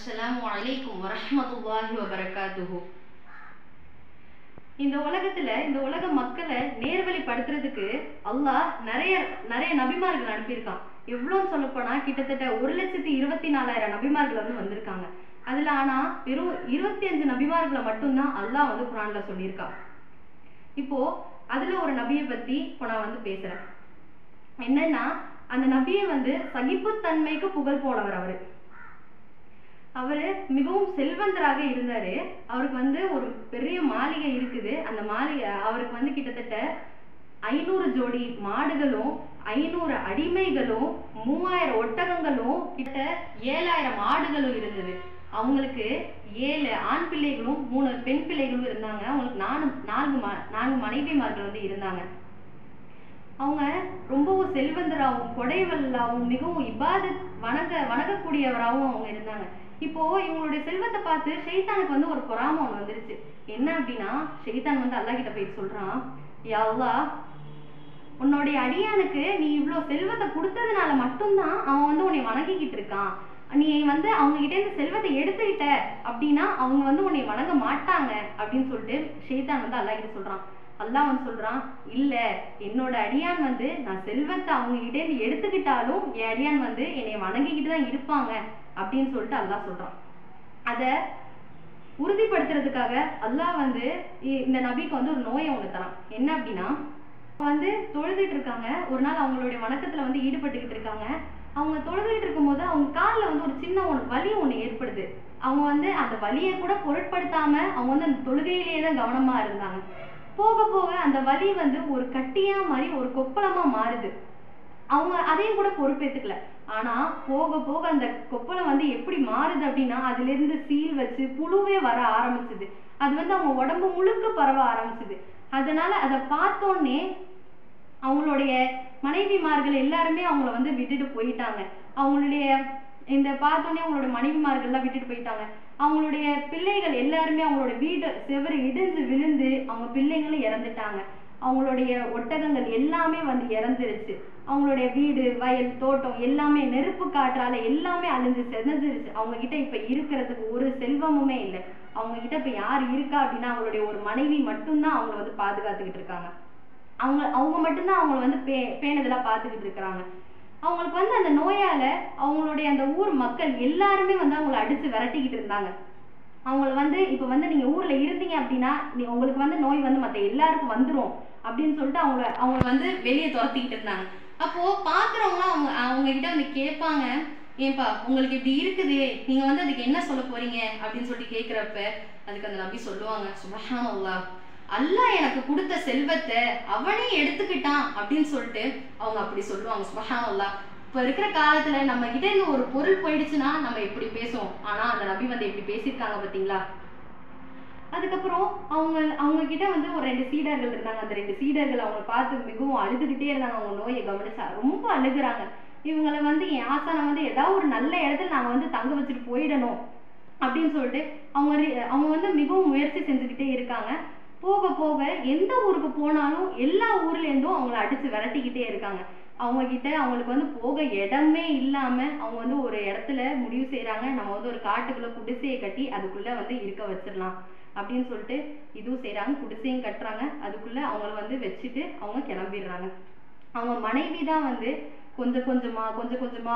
அஸ்ஸலாமு அலைக்கும் வரஹ்மத்துல்லாஹி வபரகாத்துஹு. இந்த உலக மக்களை நேர்வழிப்படுத்துறதுக்கு அல்லாஹ் நிறைய நிறைய நபிமார்கள் அனுப்பியிருக்கான். எவ்வளோன்னு சொல்லப்போனா கிட்டத்தட்ட 1,24,000 நபிமார்கள் வந்திருக்காங்க. அதுல ஆனா வெறும் 25 நபிமார்களை மட்டும்தான் அல்லாஹ் குர்ஆன்ல சொல்லியிருக்கான். இப்போ அதுல ஒரு நபியை பத்தி இப்போ நான் பேசுறேன். என்னன்னா அந்த நபியை சகிப்புத்தன்மைக்கு புகழ் போனவர். அவரு மிகவும் செல்வந்தராக இருந்தாரு. அவருக்கு ஒரு பெரிய மாளிகை இருக்குது. அந்த மாளிகை அவருக்கு கிட்டத்தட்ட 500 ஜோடி மாடுகளும் 500 அடிமைகளும் 3000 ஒட்டகங்களும் கிட்ட 7000 ஆடுகளும் இருந்தது. அவங்களுக்கு 7 ஆண் பிள்ளைகளும் 3 பெண் பிள்ளைகளும் இருந்தாங்க. அவங்களுக்கு 4 மனைவிமார்கள் இருந்தாங்க. அவங்க ரொம்பவும் செல்வந்தராகவும் கொடைவல்லாவும் மிகவும் இபாதத் வணங்கக்கூடியவராகவும் அவங்க இருந்தாங்க. இப்போ இவங்களுடைய செல்வத்தை பார்த்து ஷைத்தானுக்கு ஒரு பொறாமை வந்துருச்சு. என்ன அப்படின்னா ஷைத்தான் அல்லாஹ் கிட்ட போய் சொல்றான், யா அல்லாஹ், உன்னுடைய அடியானுக்கு நீ இவ்வளவு செல்வத்தை கொடுத்ததுனால மட்டும்தான் அவன் உன்னை வணங்கிக்கிட்டு இருக்கான். நீ அவங்க கிட்ட இருந்து செல்வத்தை எடுத்துக்கிட்ட அப்படின்னா அவங்க உன்னை வணங்க மாட்டாங்க அப்படின்னு சொல்லிட்டு ஷைத்தான் அல்லாஹ் கிட்ட சொல்றான். அல்லாஹ் சொல்றான், இல்ல, என்னோட அடியான் நான் செல்வத்தை அவங்க கிட்ட இருந்து எடுத்துக்கிட்டாலும் என் அடியான் என்னை வணங்கிக்கிட்டு தான் இருப்பாங்க அப்படின்னு சொல்லிட்டு அல்லாஹ் சொல்றான். அத உறுதிப்படுத்துறதுக்காக அல்லாஹ் இந்த நபிக்கு ஒரு நோயை தரான். என்ன அப்படின்னா தொழுதுட்டு இருக்காங்க. ஒரு நாள் அவங்களுடைய வணக்கத்துல ஈடுபட்டுக்கிட்டு இருக்காங்க. அவங்க தொழுதுட்டு இருக்கும் போது அவங்க காலில் ஒரு சின்ன வலி ஒண்ணு ஏற்படுது. அவங்க அந்த வலியை கூட பொருட்படுத்தாம அவங்க அந்த தொழுகையிலேயே தான் கவனமா இருந்தாங்க. போக போக அந்த வலி ஒரு கட்டியா மாதிரி ஒரு கொப்பளமா மாறுது. அவங்க அதையும் கூட பொறுப்பேத்துக்கல. ஆனா போக போக அந்த கொப்பளம் எப்படி மாறுது அப்படின்னா அதுல இருந்து சீல் வச்சு புழுவே வர ஆரம்பிச்சுது. அது அவங்க உடம்பு முழுக்க பரவ ஆரம்பிச்சுது. அதனால அதை பார்த்தோன்னே அவங்களுடைய மனைவிமார்கள் எல்லாருமே அவங்கள விட்டுட்டு போயிட்டாங்க. அவங்களுடைய இந்த பார்த்தோன்னே அவங்களோட மனைவிமார்கள் எல்லாம் விட்டுட்டு போயிட்டாங்க. அவங்களுடைய பிள்ளைகள் எல்லாருமே அவங்களோட வீடு செவரு இடிஞ்சு விழுந்து அவங்க பிள்ளைங்களும் இறந்துட்டாங்க. அவங்களுடைய ஒட்டகங்கள் எல்லாமே இறந்துருச்சு. அவங்களுடைய வீடு வயல் தோட்டம் எல்லாமே நெருப்பு காற்றால எல்லாமே அழிஞ்சு செதஞ்சிருச்சு. அவங்க கிட்ட இப்ப இருக்கிறதுக்கு ஒரு செல்வமுமே இல்லை. அவங்க கிட்ட இப்ப யார் இருக்கா அப்படின்னா அவங்களுடைய ஒரு மனைவி மட்டும்தான் அவங்கள பாதுகாத்துக்கிட்டு இருக்காங்க. அவங்க மட்டும்தான் அவங்கள பேணுதலா பாத்துக்கிட்டு இருக்கிறாங்க. அவங்களுக்கு அந்த நோயால அவங்களுடைய அந்த ஊர் மக்கள் எல்லாருமே அவங்கள அடிச்சு விரட்டிக்கிட்டு இருந்தாங்க. அவங்கள இப்ப நீங்க ஊர்ல இருந்தீங்க அப்படின்னா உங்களுக்கு நோய் மத்த எல்லாருக்கும் வந்துரும் அப்படின்னு சொல்லிட்டு அவங்க வெளியே துரத்திக்கிட்டு இருந்தாங்க. அப்போ பாக்குறவங்க அவங்க கிட்ட கேட்பாங்க, ஏன்பா உங்களுக்கு இப்படி இருக்குது, நீங்க அதுக்கு என்ன சொல்ல போறீங்க அப்படின்னு சொல்லிட்டு கேக்குறப்ப அதுக்கு அந்த நபி சொல்லுவாங்க, சுப்ஹானல்லாஹ், அல்லாஹ் எனக்கு கொடுத்த செல்வத்தை அவனே எடுத்துக்கிட்டான் அப்படின்னு சொல்லிட்டு அவங்க அப்படி சொல்லுவாங்க. சுப்ஹானல்லாஹ். இப்ப இருக்கிற காலத்துல நம்ம கிட்ட இருந்து ஒரு பொருள் போயிடுச்சுன்னா நம்ம எப்படி பேசுவோம். ஆனா அந்த நபி எப்படி பேசியிருக்காங்க பாத்தீங்களா. அதுக்கப்புறம் அவங்க கிட்ட ஒரு 2 சீடர்கள் இருந்தாங்க. அந்த 2 சீடர்கள் அவங்க பார்த்து மிகவும் அழுதுகிட்டே இருந்தாங்க. அவங்க நோயை கவனிச்சா ரொம்ப அழுகுறாங்க. இவங்களை என் ஆசான ஏதாவது ஒரு நல்ல இடத்துல நாங்க தங்க வச்சுட்டு போயிடணும் அப்படின்னு சொல்லிட்டு அவங்க மிகவும் முயற்சி செஞ்சுக்கிட்டே இருக்காங்க. போக போக எந்த ஊருக்கு போனாலும் எல்லா ஊர்ல இருந்தும் அவங்கள அடிச்சு விரட்டிக்கிட்டே இருக்காங்க. அவங்க கிட்ட அவங்களுக்கு போக இடமே இல்லாம அவங்க ஒரு இடத்துல முடிவு செய்யறாங்க, நம்ம ஒரு காட்டுக்குள்ள குடிசையை கட்டி அதுக்குள்ள இருக்க வச்சிடலாம் அப்படின்னு சொல்லிட்டு இதுவும் செய்யறாங்க. குடிசையும் கட்டுறாங்க. அதுக்குள்ள அவங்கள வச்சுட்டு அவங்க கிளம்பிடுறாங்க. அவங்க மனைவி தான் கொஞ்சம் கொஞ்சமா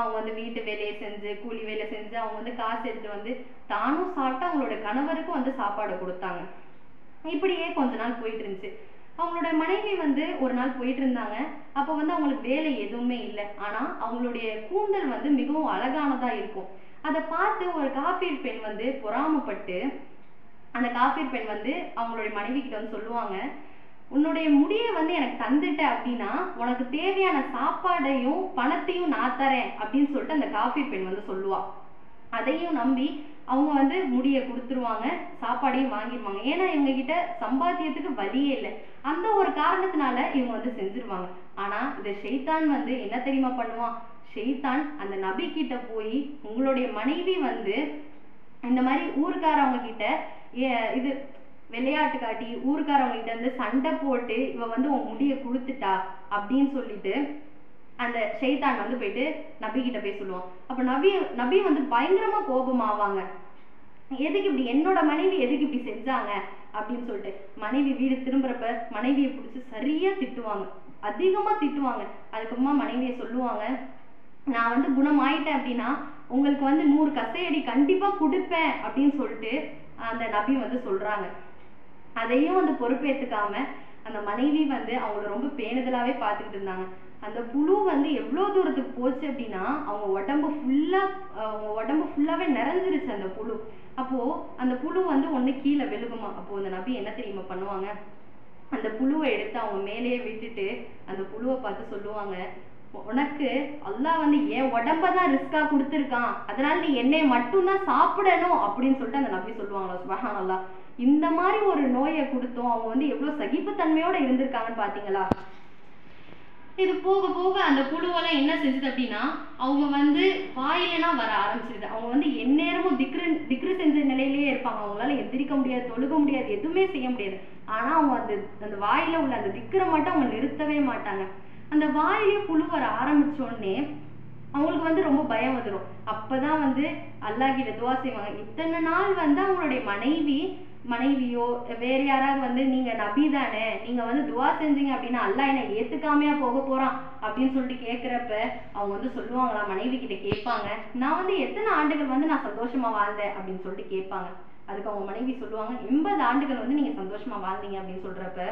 அவங்க வீட்டு வேலையை செஞ்சு கூலி வேலை செஞ்சு அவங்க காசு எடுத்து தானும் சாப்பிட்டு அவங்களோட கணவருக்கும் சாப்பாடு கொடுத்தாங்க. இப்படியே கொஞ்ச நாள் போயிட்டு இருந்துச்சு. அவங்களோட மனைவி ஒரு நாள் போயிட்டு இருந்தாங்க. அப்ப அவங்களுக்கு வேலை எதுவுமே இல்லை. ஆனா அவங்களுடைய கூந்தல் மிகவும் அழகானதா இருக்கும். அதை பார்த்து ஒரு காபீர் பெண் பொறாமப்பட்டு அந்த காபீர் பெண் அவங்களுடைய மனைவி கிட்ட சொல்லுவாங்க, உன்னுடைய முடியை எனக்கு தந்துட்ட அப்படின்னா உனக்கு தேவையான சாப்பாடையும் பணத்தையும் நான் தரேன் அப்படின்னு சொல்லிட்டு அந்த காபீர் பெண் சொல்லுவா. அதையும் நம்பி அவங்க முடிய கொடுத்துருவாங்க, சாப்பாடையும் வாங்கிடுவாங்க. ஏன்னா இவங்க கிட்ட சம்பாத்தியத்துக்கு வழியே இல்லை. அந்த ஒரு காரணத்தினால இவங்க செஞ்சிருவாங்க. ஆனா இந்த ஷைத்தான் என்ன தெரியுமா பண்ணுவான். ஷைத்தான் அந்த நபி கிட்ட போய் உங்களுடைய மனைவி இந்த மாதிரி ஊருக்காரவங்க கிட்ட இது விளையாட்டு காட்டி ஊருக்காரவங்க கிட்ட சண்டை போட்டு இவ உன் முடிய கொடுத்துட்டா அப்படின்னு சொல்லிட்டு அந்த ஷைத்தான் வந்து போயிட்டு நபி கிட்ட போய் சொல்லுவான். அப்ப நபி வந்து பயங்கரமா கோபமாவாங்க. எதுக்கு இப்படி என்னோட மனைவி எதுக்கு இப்படி செஞ்சாங்க அப்படின்னு சொல்லிட்டு மனைவி வீடு திரும்புறப்ப மனைவியை பிடிச்சி சரியா திட்டுவாங்க, அதிகமா திட்டுவாங்க. அதுக்கப்புறமா மனைவியை சொல்லுவாங்க, நான் வந்து குணமாயிட்டேன் அப்படின்னா உங்களுக்கு வந்து 100 கசையடி கண்டிப்பா கொடுப்பேன் அப்படின்னு சொல்லிட்டு அந்த நபி வந்து சொல்றாங்க. அதையும் வந்து பொறுப்பேற்றுக்காம அந்த மனைவி வந்து அவங்கள ரொம்ப பேணுதலாவே பார்த்துக்கிட்டு இருந்தாங்க. அந்த புழு வந்து எவ்வளவு தூரத்துக்கு போச்சு அப்படின்னா அவங்க உடம்பு ஃபுல்லாவே நிறைஞ்சிருச்சு அந்த புழு. அப்போ அந்த புழு வந்து ஒண்ணு கீழே விழுகுமா. அப்போ அந்த நபி என்ன தெரியுமா பண்ணுவாங்க, அந்த புழுவை எடுத்து அவங்க மேலேயே விட்டுட்டு அந்த புழுவை பார்த்து சொல்லுவாங்க, உனக்கு அல்லாஹ் வந்து என் உடம்பதான் ரிஸ்கா கொடுத்துருக்கான், அதனால நீ என்னை மட்டும்தான் சாப்பிடணும் அப்படின்னு சொல்லிட்டு அந்த நபி சொல்லுவாங்களா. சுப்ஹானல்லாஹ். இந்த மாதிரி ஒரு நோயை கொடுத்தோம் அவங்க வந்து எவ்வளவு சகிப்புத்தன்மையோட இருந்திருக்காங்கன்னு பாத்தீங்களா. இது போக போக அந்த புழுவெல்லாம் என்ன செஞ்சது அப்படின்னா அவங்க வந்து வாயிலனா வர ஆரம்பிச்சிருது. அவங்க வந்து எந்நேரமும் திக்ரு செஞ்ச நிலையிலேயே இருப்பாங்க. அவங்களால எந்திரிக்க முடியாது, தொழுக முடியாது, எதுவுமே செய்ய முடியாது. ஆனா அவங்க அந்த வாயில உள்ள அந்த திக்ரை மட்டும் அவங்க நிறுத்தவே மாட்டாங்க. அந்த வாயிலே புழு வர ஆரம்பிச்ச உடனே அவங்களுக்கு வந்து ரொம்ப பயம் வந்துடும். அப்பதான் வந்து அல்லாஹ் கிட்ட துவா செய்வாங்க. இத்தனை நாள் வந்து அவங்களுடைய மனைவியோ வேற யாராவது வந்து நீங்க நபி தானே, நீங்க வந்து துவா செஞ்சீங்க அப்படின்னா அல்லாஹ் என்ன ஏத்துக்காமையா போக போறான் அப்படின்னு சொல்லிட்டு கேட்கிறப்ப அவங்க வந்து சொல்லுவாங்களா, மனைவி கிட்ட கேட்பாங்க, நான் வந்து எத்தனை ஆண்டுகள் வந்து நான் சந்தோஷமா வாழ்ந்தேன் அப்படின்னு சொல்லிட்டு கேட்பாங்க. அதுக்கு அவங்க மனைவி சொல்லுவாங்க, 80 ஆண்டுகள் வந்து நீங்க சந்தோஷமா வாழ்ந்தீங்க அப்படின்னு சொல்றப்ப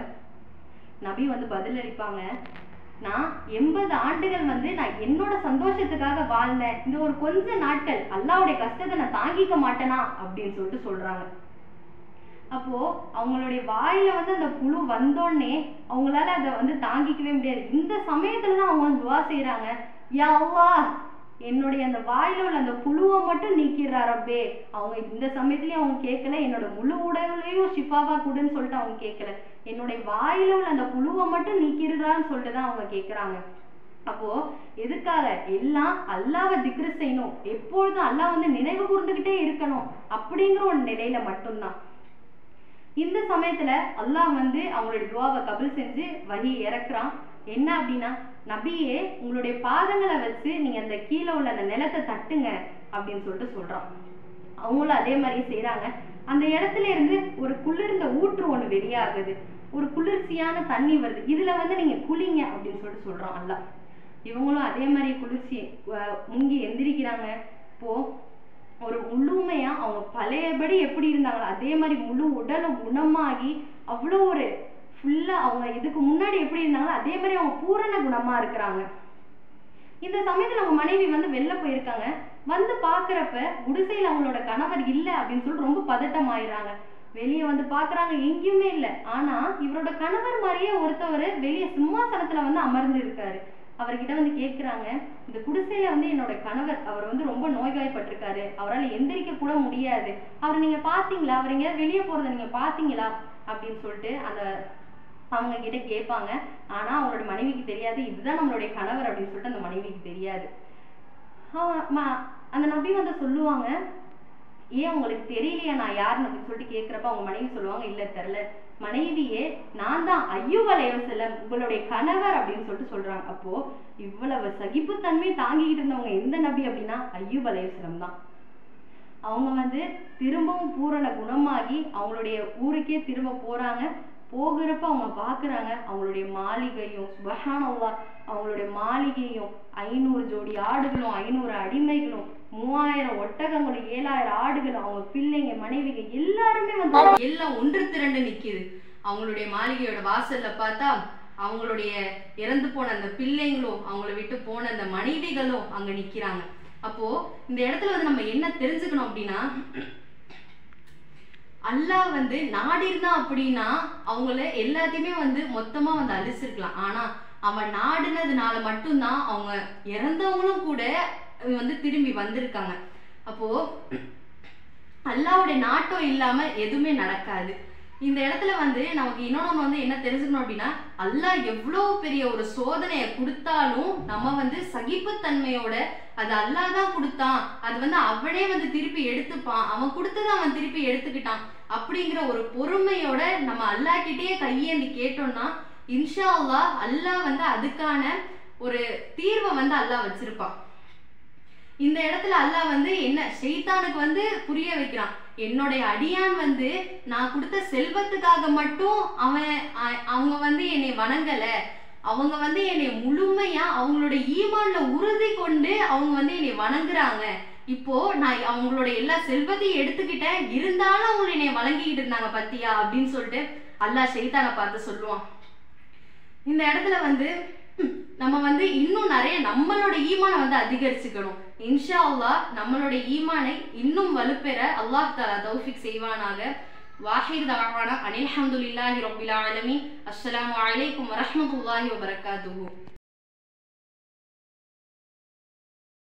நபி வந்து பதில் அளிப்பாங்க, நான் 80 ஆண்டுகள் வந்து நான் என்னோட சந்தோஷத்துக்காக வாழ்ந்தேன், இந்த ஒரு கொஞ்ச நாட்கள் அல்லாஹ்வுடைய கஷ்டத்தை நான் தாங்கிக்க மாட்டேனா அப்படின்னு சொல்லிட்டு சொல்றாங்க. அப்போ அவங்களுடைய வாயில வந்து அந்த புழு வந்தோடனே அவங்களால அதை வந்து தாங்கிக்கவே முடியாது. இந்த சமயத்துலதான் அவங்க வந்து துவா செய்யறாங்க, யா அல்லாஹ் என்னுடைய அந்த வாயில உள்ள அந்த புழுவை மட்டும் நீக்கிறார் ரப்பே. அவங்க இந்த சமயத்துலயும் அவங்க கேட்கல, என்னோட முழு உடவுலையும் ஷிஃபாவா கொடுன்னு சொல்லிட்டு அவங்க கேட்கல, என்னுடைய வாயில உள்ள அந்த புழுவை மட்டும் நீக்கிறான்னு சொல்லிட்டு தான் அவங்க கேட்கறாங்க. அப்போ எதுக்காக எல்லாம் அல்லாஹ்வை திக்ரு செய்யணும், எப்பொழுதும் அல்லாஹ் வந்து நினைவு கூர்ந்துகிட்டே இருக்கணும் அப்படிங்கிற ஒரு நிலையில மட்டும்தான். இந்த சமயத்துல அல்லாஹ் வந்து அவங்களுடைய துவாவை கபூல் செஞ்சு வஹி இறக்குறான். என்ன அப்படின்னா, நபியே உங்களுடைய பாதங்களை வச்சு நீங்க அந்த கீழே உள்ள அந்த நிலத்தை தட்டுங்க அப்படின்னு சொல்லிட்டு சொல்றான். அவங்களும் அதே மாதிரி செய்யறாங்க. அந்த இடத்துல இருந்து ஒரு குளிர்ந்த ஊற்று ஒண்ணு வெளியாகுது, ஒரு குளிர்ச்சியான தண்ணி வருது, இதுல வந்து நீங்க குளிங்க அப்படின்னு சொல்லிட்டு சொல்றான் அல்லாஹ். இவங்களும் அதே மாதிரி குளிர்ச்சி முங்கி எந்திரிக்கிறாங்க. இப்போ ஒரு முழுமையா அவங்க பழையபடி எப்படி இருந்தாங்களோ அதே மாதிரி முழு உடலும் குணமாகி அவ்வளோ ஒரு ஃபுல்லா அவங்க இதுக்கு முன்னாடி எப்படி இருந்தாங்களோ அதே மாதிரி அவங்க பூரண குணமா இருக்கிறாங்க. இந்த சமயத்துல அவங்க மனைவி வந்து வெளில போயிருக்காங்க. வந்து பாக்குறப்ப குடிசையில அவங்களோட கணவர் இல்லை அப்படின்னு சொல்லிட்டு ரொம்ப பதட்டம் ஆயிடுறாங்க. வெளியே வந்து பாக்குறாங்க, எங்கேயுமே இல்லை. ஆனா இவரோட கணவர் மாதிரியே ஒருத்தவர் வெளியே சிம்மாசனத்துல வந்து அமர்ந்து இருக்காரு. அவர்கிட்ட வந்து கேட்கிறாங்க, இந்த குடிசையில வந்து என்னோட கணவர் அவர் வந்து ரொம்ப நோய்வாய்ப்பட்டிருக்காரு, அவரால் எந்திரிக்க கூட முடியாது, அவர் நீங்க பாத்தீங்களா, அவர் எங்கேயாவது வெளியே போறதை நீங்க பாத்தீங்களா அப்படின்னு சொல்லிட்டு அவங்க கிட்ட கேட்பாங்க. ஆனா அவங்களோட மனைவிக்கு தெரியாது இதுதான் நம்மளுடைய கணவர் அப்படின்னு சொல்லிட்டு அந்த மனைவிக்கு தெரியாது. அந்த நபி வந்து சொல்லுவாங்க, ஏன் உங்களுக்கு தெரியலையா நான் யாருன்னு அப்படின்னு சொல்லிட்டு கேட்கிறப்ப அவங்க மனைவி சொல்லுவாங்க, இல்ல தெரியல மனைவியே, நான் தான் அய்யூப் அலைஹிஸ்ஸலாம் உங்களுடைய கணவர் அப்படின்னு சொல்லிட்டு சொல்றாங்க. அப்போ இவ்வளவு சகிப்புத்தன்மை தாங்கிக்கிட்டு இருந்தவங்க எந்த நபி அப்படின்னா அய்யூப் அலைஹிஸ்ஸலாம் தான். அவங்க வந்து திரும்பவும் பூரண குணமாகி அவங்களுடைய ஊருக்கே திரும்ப போறாங்க. போகிறப்ப அவங்க பாக்குறாங்க அவங்களுடைய மாளிகையும், சுப்ஹானல்லாஹ், அவங்களுடைய மாளிகையும் 500 ஜோடி ஆடுகளும் 500 அடிமைகளும் 3000 ஒட்டகங்களும் 7000 ஆடுகளும் அவங்க பிள்ளைங்க மனைவிங்க எல்லாருமே வந்து எல்லாம் ஒன்று திரண்டு நிக்குது. அவங்களுடைய மாளிகையோட வாசல்ல பார்த்தா அவங்களுடைய இறந்து போன அந்த பிள்ளைங்களும் அவங்கள விட்டு போன அந்த மனைவிகளும் அங்க நிக்கிறாங்க. அப்போ இந்த இடத்துல வந்து நம்ம என்ன தெரிஞ்சுக்கணும் அப்படின்னா, அல்லாஹ் வந்து நாடி இருந்தான் அப்படின்னா அவங்கள எல்லாத்தையுமே வந்து மொத்தமா வந்து அழிச்சிருக்கலாம். ஆனா அவன் நாடுனதுனால மட்டும்தான் அவங்க இறந்தவங்களும் கூட வந்து திரும்பி வந்திருக்காங்க. அப்போ அல்லாஹ்வுடைய நாட்டம் இல்லாம எதுவுமே நடக்காது. இந்த இடத்துல வந்து நமக்கு இன்னொன்னு வந்து என்ன தெரிஞ்சுக்கணும் அப்படின்னா, அல்லாஹ் எவ்வளவு பெரிய ஒரு சோதனையை கொடுத்தாலும் நம்ம வந்து சகிப்புத்தன்மையோட அது அல்லாஹ் தான் கொடுத்தான், அது வந்து அவனே வந்து திருப்பி எடுத்துப்பான், அவன் கொடுத்ததை அவன் திருப்பி எடுத்துக்கிட்டான் அப்படிங்கிற ஒரு பொறுமையோட நம்ம அல்லாஹ் கிட்டேயே கையேந்தி கேட்டோம்னா இன்ஷா அல்லாஹ் அல்லாஹ் வந்து அதுக்கான ஒரு தீர்வை வந்து அல்லாஹ் வச்சிருப்பான். இந்த இடத்துல அல்லாஹ் வந்து என்ன ஷைத்தானுக்கு வந்து புரிய வைக்கிறான், என்னுடைய அடியான் வந்து நான் கொடுத்த செல்வத்துக்காக மட்டும் அவங்க வந்து என்னை வணங்கல, அவங்க வந்து என்னை முழுமையா அவங்களுடைய ஈமான்ல உறுதி கொண்டு அவங்க வந்து என்னை வணங்குறாங்க. இப்போ நான் அவங்களோட எல்லா செல்வத்தையும் எடுத்துக்கிட்டேன், இருந்தாலும் அவங்க என்னை வணங்கிக்கிட்டு இருந்தாங்க பத்தியா அப்படின்னு சொல்லிட்டு அல்லாஹ் ஷைத்தானை பார்த்து சொல்லுவான். இந்த இடத்துல வந்து நம்ம வந்து இன்னும் நிறைய நம்மளோட ஈமானை வந்து அதிகரிச்சுக்கணும். இன்ஷா அல்லாஹ் நம்மளோட ஈமானை இன்னும் வலுப்பெற அல்லாஹ் தஆலா தௌஃபீக் செய்வானாக. வாஹிர் தஅவானா அனில் ஹம்துலில்லாஹி ரப்பில் ஆலமீன். அஸ்ஸலாமு அலைக்கும் வரஹ்மத்துல்லாஹி வபரகாத்துஹு.